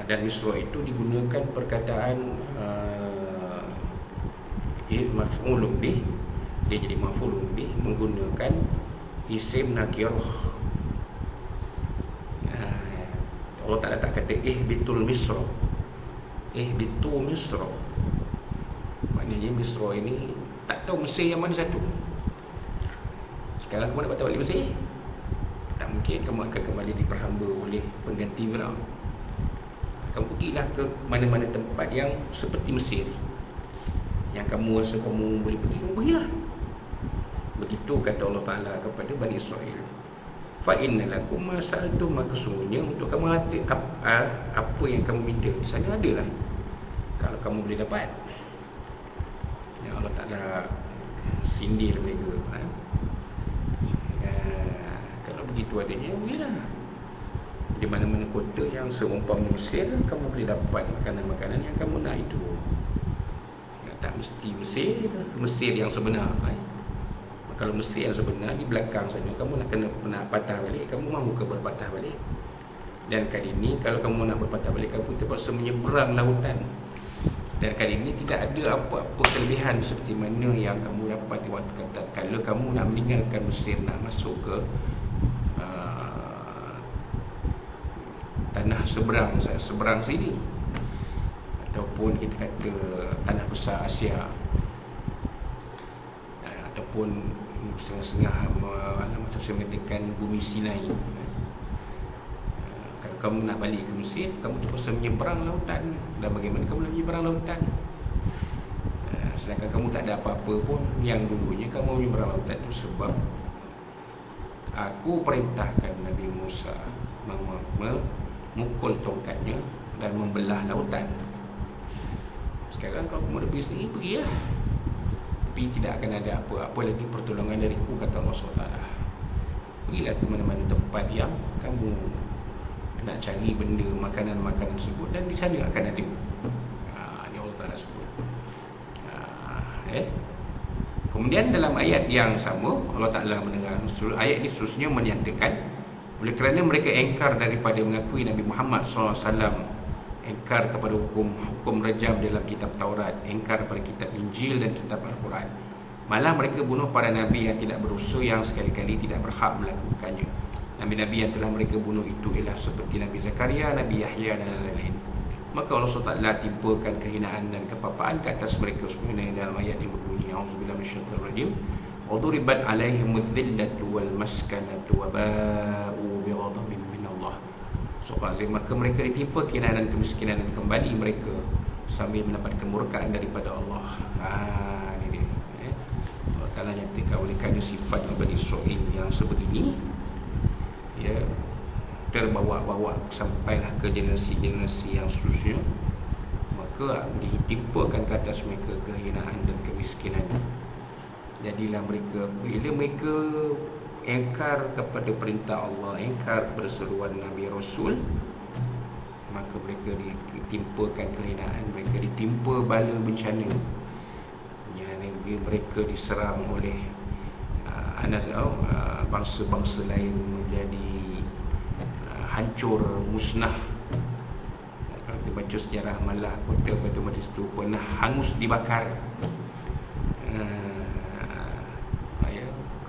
Dan Misra itu digunakan perkataan maf'ulun bih, dia jadi maf'ulun bih menggunakan isim nakirah. Allah Ta'ala tak kata ihbitul Misra, ihbitu Misra. Maknanya Misra ini tak tahu Mesir yang mana satu. Sekarang kamu nak patah balik Mesir, tak mungkin kamu akan kembali diperhamba oleh pengganti Firaun. Kamu pergilah ke mana-mana tempat yang seperti Mesir, yang kamu rasa kamu boleh pergi, kamu pergilah. Begitu kata Allah Ta'ala kepada Bani Israel, fa inna lakum ma sa'altum, maka sungguhnya untuk kamu ada apa yang kamu minta di sana adalah, kalau kamu boleh dapat. Ya, Allah Ta'ala sindir mereka. Kalau begitu adanya, bolehlah. Di mana-mana kota yang seumpama Mesir, kamu boleh dapat makanan-makanan yang kamu nak itu. Tak mesti Mesir yang sebenar. Kalau Mesir yang sebenar di belakang saja, kamu nak patah balik, kamu mahu ke berpatah balik. Dan kali ini kalau kamu nak berpatah balik, kamu terpaksa menyeberang lautan. Dan kali ini tidak ada apa-apa kelebihan seperti mana yang kamu dapat di waktu kata kalau kamu nak meninggalkan Mesir, nak masuk ke tanah seberang sini, ataupun kita kata tanah besar Asia, ataupun setengah-setengah macam saya mengatakan bumi Sinai. Kalau kamu nak balik ke Mesir, kamu terpaksa menyeberang lautan. Dan bagaimana kamu nak menyeberang lautan? Sedangkan kamu tak ada apa-apa pun yang dulunya kamu menyeberang lautan itu sebab aku perintahkan Nabi Musa memukul tongkatnya dan membelah lautan. Sekarang kalau kamu nak pergi sendiri, pergilah. Tapi tidak akan ada apa-apa lagi pertolongan dariku, kata Allah SWT. Pergilah ke mana-mana tempat yang kamu nak cari benda makanan-makanan tersebut, dan di sana akan ada. Ini Allah Ta'ala sebut. Kemudian dalam ayat yang sama, Allah Ta'ala menerangkan, ayat ini seterusnya menyatakan, oleh kerana mereka engkar daripada mengakui Nabi Muhammad SAW, engkar kepada hukum rajam dalam kitab Taurat, engkar pada kitab Injil dan kitab Al-Quran, malah mereka bunuh para nabi yang tidak berusaha, yang sekali-kali tidak berhak melakukannya. Nabi-nabi yang telah mereka bunuh itu ialah seperti Nabi Zakaria, Nabi Yahya dan lain-lain. Maka Allah SWT timpakan kehinaan dan kepapaan ke atas mereka sebenarnya dalam ayat yang berbunyi, A'udzubillahi minasyaitonir rajim, wa duribat 'alaihimudz dhillatu wal maskanatu wa ba'u bighadabin min Allah. Maka mereka ditimpa kehinaan dan kemiskinan, dan kembali mereka sambil mendapat kemurkaan daripada Allah. Ini dia. Allah Ta'ala nyatakan oleh kerana sifat Bani Israel yang sebegini, ya, terbawa-bawa sampailah ke generasi-generasi yang seterusnya, maka ditimpakan ke atas mereka kehinaan dan kemiskinan. Jadilah mereka, bila mereka engkar kepada perintah Allah, engkar kepada seruan Nabi Rasul, maka mereka ditimpakan kehinaan, mereka ditimpa bala bencana. Mereka diserang oleh bangsa-bangsa lain, menjadi hancur, musnah. Kalau kita baca sejarah, malah kota Baitul Maqdis itu pernah hangus dibakar,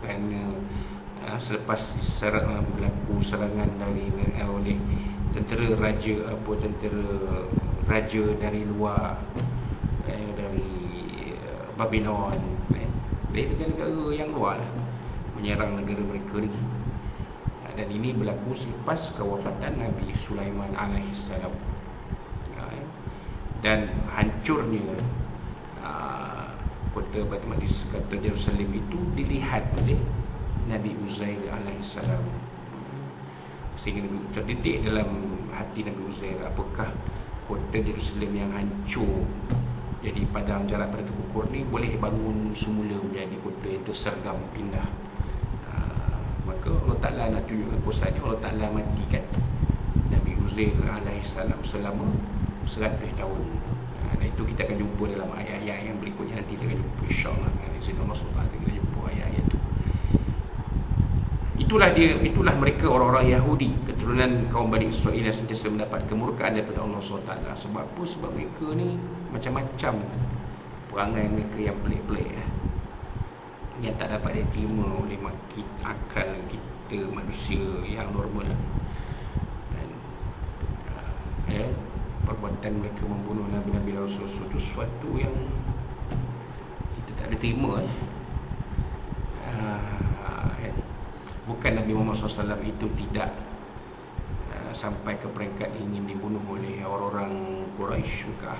kerana selepas berlaku serangan oleh tentera raja dari luar, dari Babylon, dari negara-negara yang luar lah, menyerang negara mereka ni. Dan ini berlaku selepas kewafatan Nabi Sulaiman alaihissalam. Dan hancurnya kota Baitul Maqdis, kota Jerusalem itu dilihat oleh Nabi Uzair alaihissalam. Sehingga Nabi terdidik dalam hati Nabi Uzair, apakah kota Jerusalem yang hancur jadi padang jarak pada terukur ni boleh bangun semula menjadi kota yang tersergam indah. Maka Allah Ta'ala nak tunjukkan kuasanya, Allah Ta'ala matikan Nabi Uzair alaihissalam selama 100 tahun. Dan itu kita akan jumpa dalam ayat-ayat yang berikutnya, nanti kita akan jumpa insyaAllah. Allah SWT kita jumpa ayat-ayat itu. Itulah mereka orang-orang Yahudi, keturunan kaum Bani Israel yang sentiasa mendapat kemurkaan daripada Allah SWT. Sebab apa? Sebab mereka ni macam-macam perangai mereka yang pelik-pelik, yang tak dapat diterima oleh akal kita manusia yang normal. Dan perbuatan mereka membunuh Nabi-Nabi Rasul itu sesuatu yang kita tak boleh terima. Bukan Nabi Muhammad SAW itu tidak sampai ke peringkat ingin dibunuh oleh orang-orang Quraisy juga.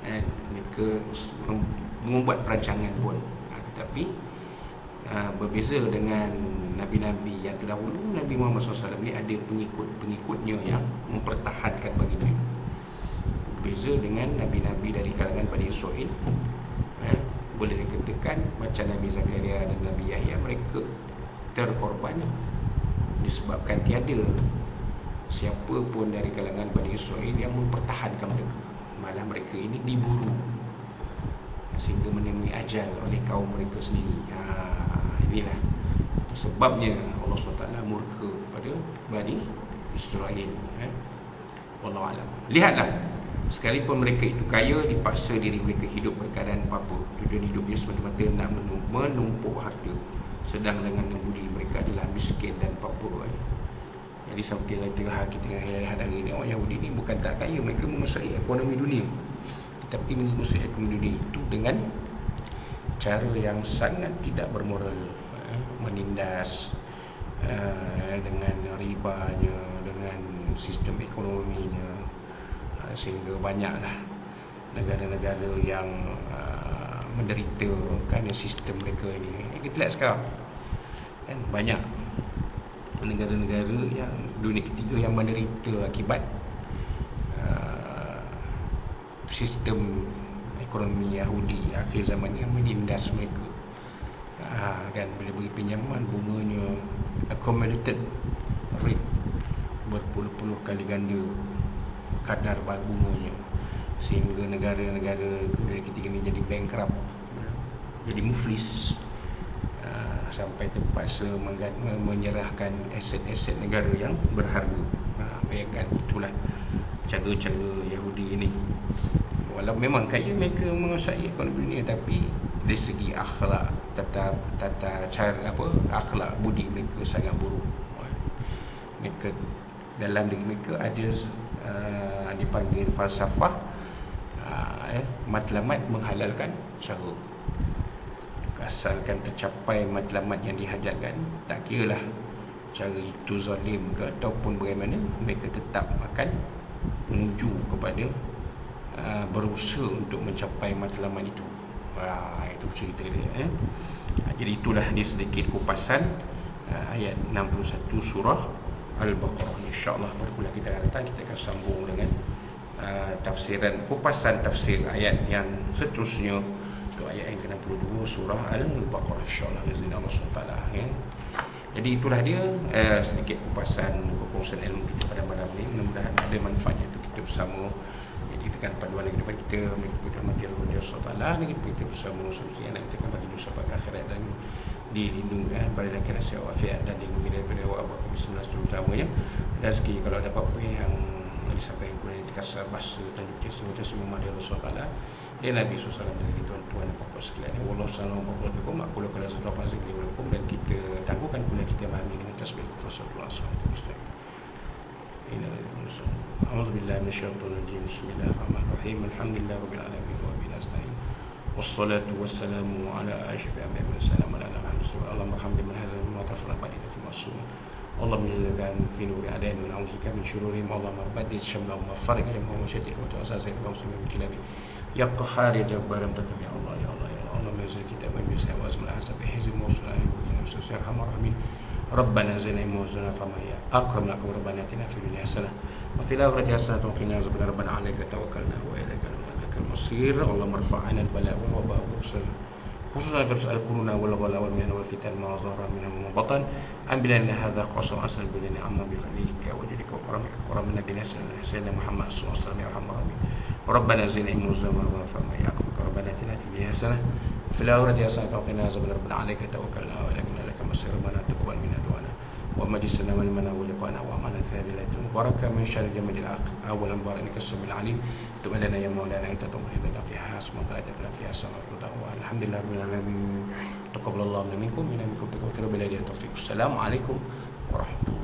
Mereka membuat perancangan pun. Tetapi berbeza dengan Nabi-Nabi yang terdahulu, Nabi Muhammad SAW ni ada pengikut-pengikutnya yang mempertahankan baginda. Berbeza dengan Nabi-Nabi dari kalangan Bani Israel. Boleh dikatakan macam Nabi Zakaria dan Nabi Yahya, mereka terkorban disebabkan tiada siapa pun dari kalangan Bani Israel yang mempertahankan mereka. Malah mereka ini diburu sehingga menemui ajal oleh kaum mereka sendiri. Inilah sebabnya Allah SWT murka pada Bani Israel. Wallahu a'lam. Lihatlah, sekalipun mereka itu kaya, dipaksa diri mereka hidup berkeadaan apa-apa. Tujuan hidupnya semata-mata nak menumpuk harta, sedang dengan budi mereka adalah miskin dan papua. Jadi seperti kita lihat hari ini, orang Yahudi ni bukan tak kaya, mereka menguasai ekonomi dunia, tetapi menguasai ekonomi dunia itu dengan cara yang sangat tidak bermoral, menindas dengan ribanya, dengan sistem ekonominya, sehingga banyaklah negara-negara yang menderita kerana sistem mereka ini. Kita lihat sekarang kan, banyak negara-negara yang dunia ketiga yang menderita akibat sistem ekonomi Yahudi akhir zaman yang menindas mereka. Kan, bila beri pinjaman, bunganya accumulated rate, berpuluh-puluh kali ganda kadar bunganya, sehingga negara-negara dunia ketiga ini jadi bankrupt, jadi muflis, sampai terpaksa menyerahkan aset-aset negara yang berharga. Bayangkan, itulah cara-cara Yahudi ini. Walau memang kaya mereka menguasai ekonomi dunia, tapi dari segi akhlak, tata cara akhlak budi mereka sangat buruk. Mereka, dalam diri mereka ada dipanggil falsafah matlamat menghalalkan cara. Asalkan tercapai matlamat yang dihajatkan, tak kiralah cara itu zalim ke ataupun bagaimana, mereka tetap akan menuju kepada berusaha untuk mencapai matlamat itu. Itu cerita dia. Jadi itulah dia sedikit kupasan ayat 61 surah Al-Baqarah. InsyaAllah pada kuliah kita akan datang, kita akan sambung dengan tafsiran, kupasan tafsir ayat yang seterusnya, itu ayat yang ke-62 surah Al-Baqarah, insyaAllah izin Allah SWT. Jadi itulah dia sedikit kupasan perkongsian ilmu kita pada malam ini. Mudah-mudahan ada manfaatnya untuk kita bersama. Jadi kita akan paduan lagi kepada kita, kita mati Allah SWT, lagi kita bersama Rasul kita, kita akan bagi dosa pada akhirat dan dilindungi badan kita sihat walafiat, dan dilindungi daripada wabak COVID-19 terutamanya. Dan sekali kalau ada apa-apa yang disampaikan kemudian dikasar bahasa dan juga semua semua dia Allah SWT, dia Nabi SAW, dan tuan-tuan dan puan-puan sekalian. Wallahu a'lam bishawab. Aku lakukan sesuatu yang saya lakukan, dan kita tangguhkan kuliah kita malam ini dengan tasbih Rasulullah SAW. A'udzubillahi minasyaitonir rajim. Bismillahirrahmanirrahim. Alhamdulillahi rabbil alamin wa bihi nasta'in. Wassalatu wassalamu ala asyrafil anbiya'i wal mursalin. Allahumma hamdi man hazal ma tafra ba'da fi masum. Allahumma ja'alna fi nuri a'dain wa na'udzubika min shururihim. Allahumma baddil shamlahum wa farij lahum wa shaddid wa ta'azzaz lahum min kilabi. Ya Qahhar ya Jabbar Mutakabir, ya Allah ya Allah ya Allah, ma yazil kitab man bisa wa azmul ahzab hizb mawsula wa nafsu arhamar rahimin. Rabbana zidna mawzana fama ya akramna kum rabbana atina fid dunya hasanah wa fil akhirati hasanah wa qina azaban rabbana alayka tawakkalna wa ilaika al-masir. Allahumma irfa'na al-bala wa wabah khususnya al kuruna wal bala wal minna wal fitan ma zahara minha wa batan. Ambilna hadha qasam asal bilani amma bi fadlika wa jadika wa karamika wa min nabiyina sayyidina Muhammad sallallahu alaihi wasallam ya arhamar rahimin. Rabbana zidna mawzana wa fama yaqul rabbana atina fid dunya hasanah fil akhirati hasanah wa qina azaban rabbana alayka tawakkalna wa ilaika بصير ربنا تقبل منا دعانا ومجلسنا ولمنا ولقانا وعملنا في هذه الليلة المباركة من شر جمد أولا بار إنك السميع العليم تب لنا يا مولانا أنت تمر لنا فيها حسن وبادئنا فيها سنة الحمد لله رب العالمين تقبل الله منا منكم تقبل بلا التوفيق السلام عليكم ورحمة الله